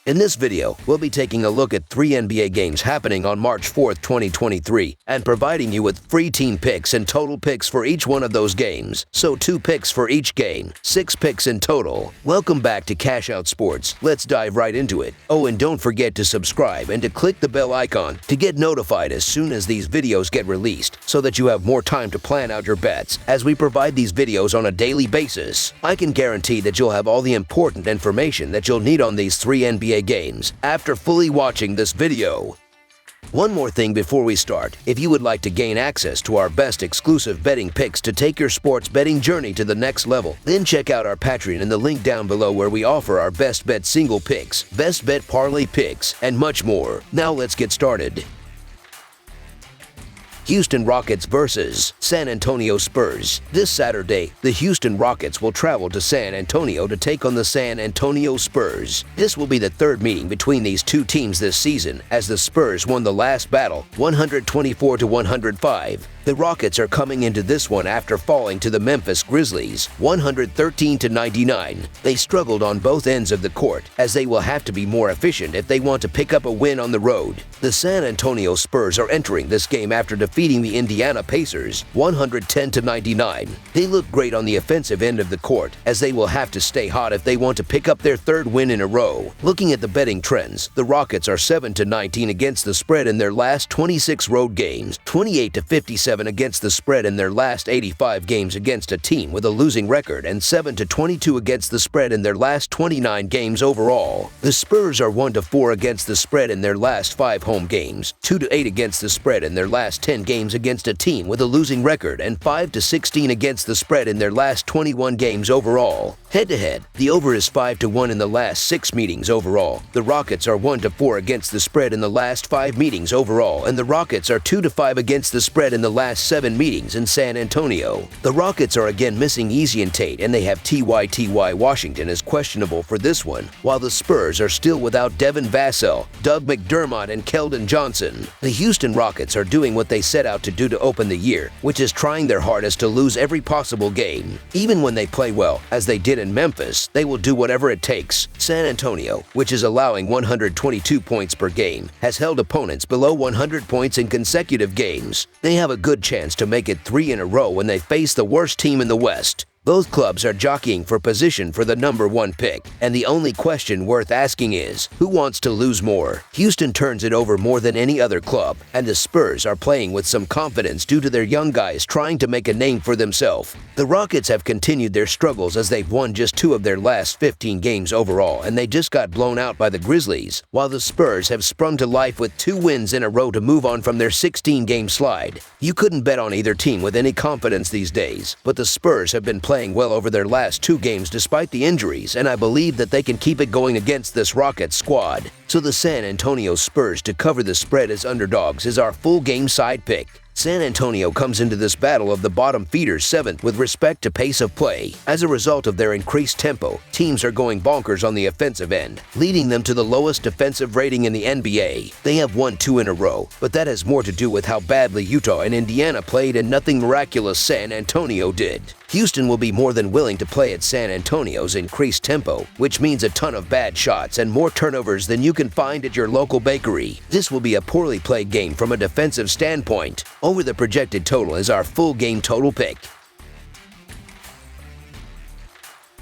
In this video, we'll be taking a look at 3 NBA games happening on March 4th, 2023, and providing you with free team picks and total picks for each one of those games. So 2 picks for each game, 6 picks in total. Welcome back to Cash Out Sports. Let's dive right into it. Oh, and don't forget to subscribe and to click the bell icon to get notified as soon as these videos get released, so that you have more time to plan out your bets as we provide these videos on a daily basis. I can guarantee that you'll have all the important information that you'll need on these 3 NBA games after fully watching this video. One more thing before we start. If you would like to gain access to our best exclusive betting picks to take your sports betting journey to the next level, then check out our Patreon in the link down below, where we offer our best bet single picks, best bet parlay picks, and much more. Now let's get started. Houston Rockets versus San Antonio Spurs. This Saturday, the Houston Rockets will travel to San Antonio to take on the San Antonio Spurs. This will be the 3rd meeting between these 2 teams this season, as the Spurs won the last battle 124-105. The Rockets are coming into this one after falling to the Memphis Grizzlies 113-99. They struggled on both ends of the court, as they will have to be more efficient if they want to pick up a win on the road. The San Antonio Spurs are entering this game after defeating the Indiana Pacers 110-99. They look great on the offensive end of the court, as they will have to stay hot if they want to pick up their 3rd win in a row. Looking at the betting trends, the Rockets are 7-19 against the spread in their last 26 road games, 28-57 against the spread in their last 85 games against a team with a losing record, and 7-22 against the spread in their last 29 games overall. The Spurs are 1-4 against the spread in their last 5 home games, 2-8 against the spread in their last 10 games against a team with a losing record, and 5-16 against the spread in their last 21 games overall. Head-to-head, the over is 5-1 in the last 6 meetings overall. The Rockets are 1-4 against the spread in the last 5 meetings overall, and the Rockets are 2-5 against the spread in the last 7 meetings in San Antonio. The Rockets are again missing Easy and Tate, and they have T.Y. Washington as questionable for this one, while the Spurs are still without Devin Vassell, Doug McDermott, and Keldon Johnson. The Houston Rockets are doing what they set out to do to open the year, which is trying their hardest to lose every possible game. Even when they play well, as they did in Memphis, they will do whatever it takes. San Antonio, which is allowing 122 points per game, has held opponents below 100 points in consecutive games. They have a good chance to make it 3 in a row when they face the worst team in the West. Both clubs are jockeying for position for the number 1 pick, and the only question worth asking is, who wants to lose more? Houston turns it over more than any other club, and the Spurs are playing with some confidence due to their young guys trying to make a name for themselves. The Rockets have continued their struggles, as they've won just 2 of their last 15 games overall, and they just got blown out by the Grizzlies, while the Spurs have sprung to life with 2 wins in a row to move on from their 16-game slide. You couldn't bet on either team with any confidence these days, but the Spurs have been playing well over their last 2 games despite the injuries, and I believe that they can keep it going against this Rockets squad. So the San Antonio Spurs to cover the spread as underdogs is our full game side pick. San Antonio comes into this battle of the bottom feeders 7th with respect to pace of play. As a result of their increased tempo, teams are going bonkers on the offensive end, leading them to the lowest defensive rating in the NBA. They have won 2 in a row, but that has more to do with how badly Utah and Indiana played and nothing miraculous San Antonio did. Houston will be more than willing to play at San Antonio's increased tempo, which means a ton of bad shots and more turnovers than you can find at your local bakery. This will be a poorly played game from a defensive standpoint. Over the projected total is our full game total pick.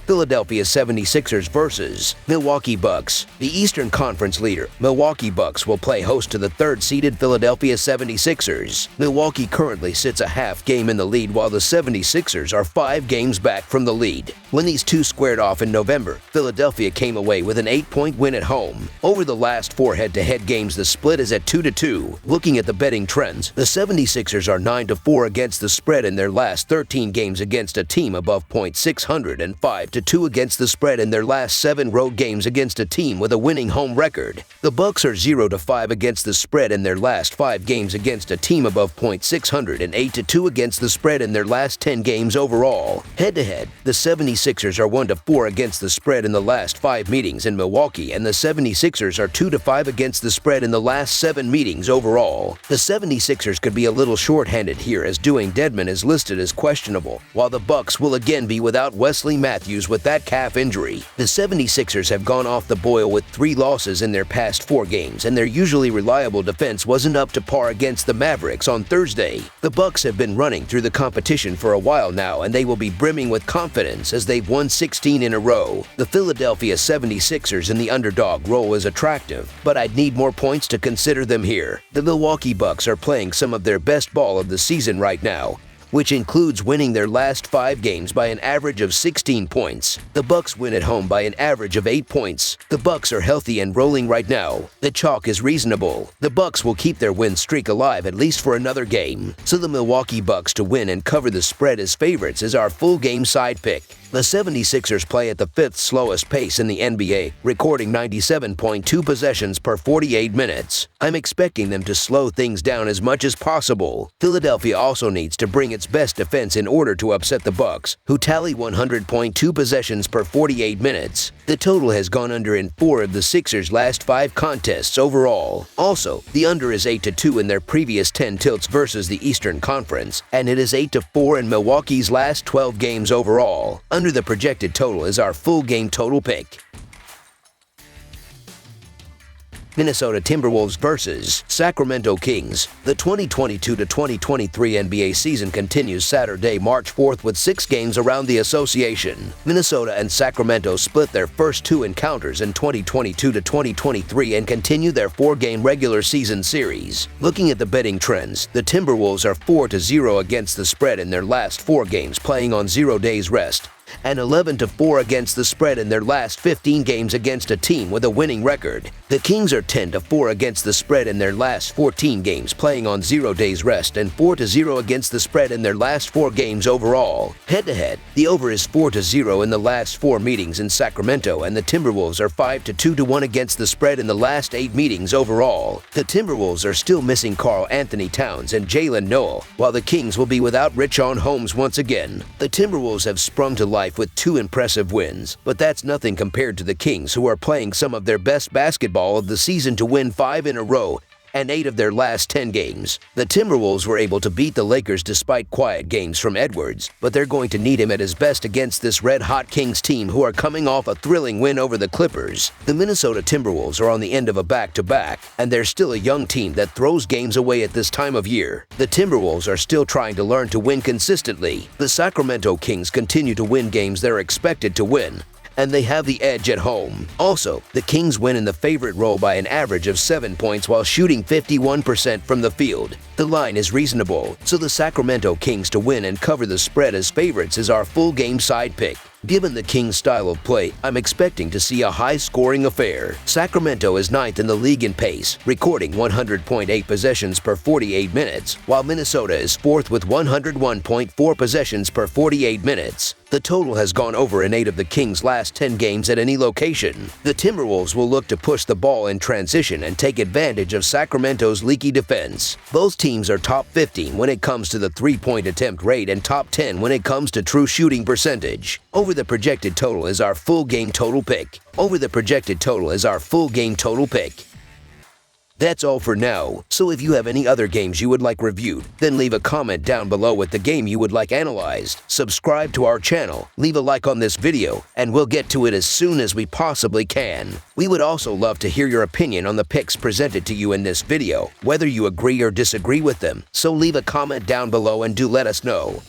Philadelphia 76ers versus Milwaukee Bucks. The Eastern Conference leader, Milwaukee Bucks, will play host to the 3rd-seeded Philadelphia 76ers. Milwaukee currently sits a half game in the lead, while the 76ers are 5 games back from the lead. When these 2 squared off in November, Philadelphia came away with an 8-point win at home. Over the last 4 head-to-head games, the split is at 2-2. Looking at the betting trends, the 76ers are 9-4 against the spread in their last 13 games against a team above .600, and 5-2 against the spread in their last 7 road games against a team with a winning home record. The Bucks are 0-5 against the spread in their last 5 games against a team above .600, and 8-2 against the spread in their last 10 games overall. Head-to-head, the 76ers are 1-4 against the spread in the last 5 meetings in Milwaukee, and the 76ers are 2-5 against the spread in the last 7 meetings overall. The 76ers could be a little short-handed here, as Dwayne Dedmon is listed as questionable, while the Bucks will again be without Wesley Matthews issues with that calf injury. The 76ers have gone off the boil with 3 losses in their past 4 games, and their usually reliable defense wasn't up to par against the Mavericks on Thursday. The Bucks have been running through the competition for a while now, and they will be brimming with confidence as they've won 16 in a row. The Philadelphia 76ers in the underdog role is attractive, but I'd need more points to consider them here. The Milwaukee Bucks are playing some of their best ball of the season right now, which includes winning their last 5 games by an average of 16 points. The Bucks win at home by an average of 8 points. The Bucks are healthy and rolling right now. The chalk is reasonable. The Bucks will keep their win streak alive at least for another game. So the Milwaukee Bucks to win and cover the spread as favorites is our full game side pick. The 76ers play at the 5th slowest pace in the NBA, recording 97.2 possessions per 48 minutes. I'm expecting them to slow things down as much as possible. Philadelphia also needs to bring its best defense in order to upset the Bucks, who tally 100.2 possessions per 48 minutes. The total has gone under in 4 of the Sixers' last 5 contests overall. Also, the under is 8-2 in their previous 10 tilts versus the Eastern Conference, and it is 8-4 in Milwaukee's last 12 games overall. Under the projected total is our full game total pick. Minnesota Timberwolves vs. Sacramento Kings. The 2022-2023 NBA season continues Saturday, March 4th with 6 games around the association. Minnesota and Sacramento split their first 2 encounters in 2022-2023 and continue their 4-game regular season series. Looking at the betting trends, the Timberwolves are 4-0 against the spread in their last 4 games playing on 0 days rest, and 11-4 against the spread in their last 15 games against a team with a winning record. The Kings are 10-4 against the spread in their last 14 games playing on 0 days rest, and 4-0 against the spread in their last 4 games overall. Head-to-head, the over is 4-0 in the last 4 meetings in Sacramento, and the Timberwolves are 5-2-1 against the spread in the last 8 meetings overall. The Timberwolves are still missing Karl Anthony Towns and Jalen Noel, while the Kings will be without Richaun Holmes once again. The Timberwolves have sprung to life with 2 impressive wins, but that's nothing compared to the Kings, who are playing some of their best basketball of the season to win 5 in a row and 8 of their last 10 games. The Timberwolves were able to beat the Lakers despite quiet games from Edwards, but they're going to need him at his best against this red-hot Kings team who are coming off a thrilling win over the Clippers. The Minnesota Timberwolves are on the end of a back-to-back, and they're still a young team that throws games away at this time of year. The Timberwolves are still trying to learn to win consistently. The Sacramento Kings continue to win games they're expected to win, and they have the edge at home. Also, the Kings win in the favorite role by an average of 7 points while shooting 51% from the field. The line is reasonable, so the Sacramento Kings to win and cover the spread as favorites is our full game side pick. Given the Kings' style of play, I'm expecting to see a high-scoring affair. Sacramento is 9th in the league in pace, recording 100.8 possessions per 48 minutes, while Minnesota is 4th with 101.4 possessions per 48 minutes. The total has gone over in 8 of the Kings' last 10 games at any location. The Timberwolves will look to push the ball in transition and take advantage of Sacramento's leaky defense. Both teams are top 15 when it comes to the 3-point attempt rate and top 10 when it comes to true shooting percentage. Over the projected total is our full game total pick. Over the projected total is our full game total pick. That's all for now, so if you have any other games you would like reviewed, then leave a comment down below with the game you would like analyzed. Subscribe to our channel, leave a like on this video, and we'll get to it as soon as we possibly can. We would also love to hear your opinion on the picks presented to you in this video, whether you agree or disagree with them, so leave a comment down below and do let us know.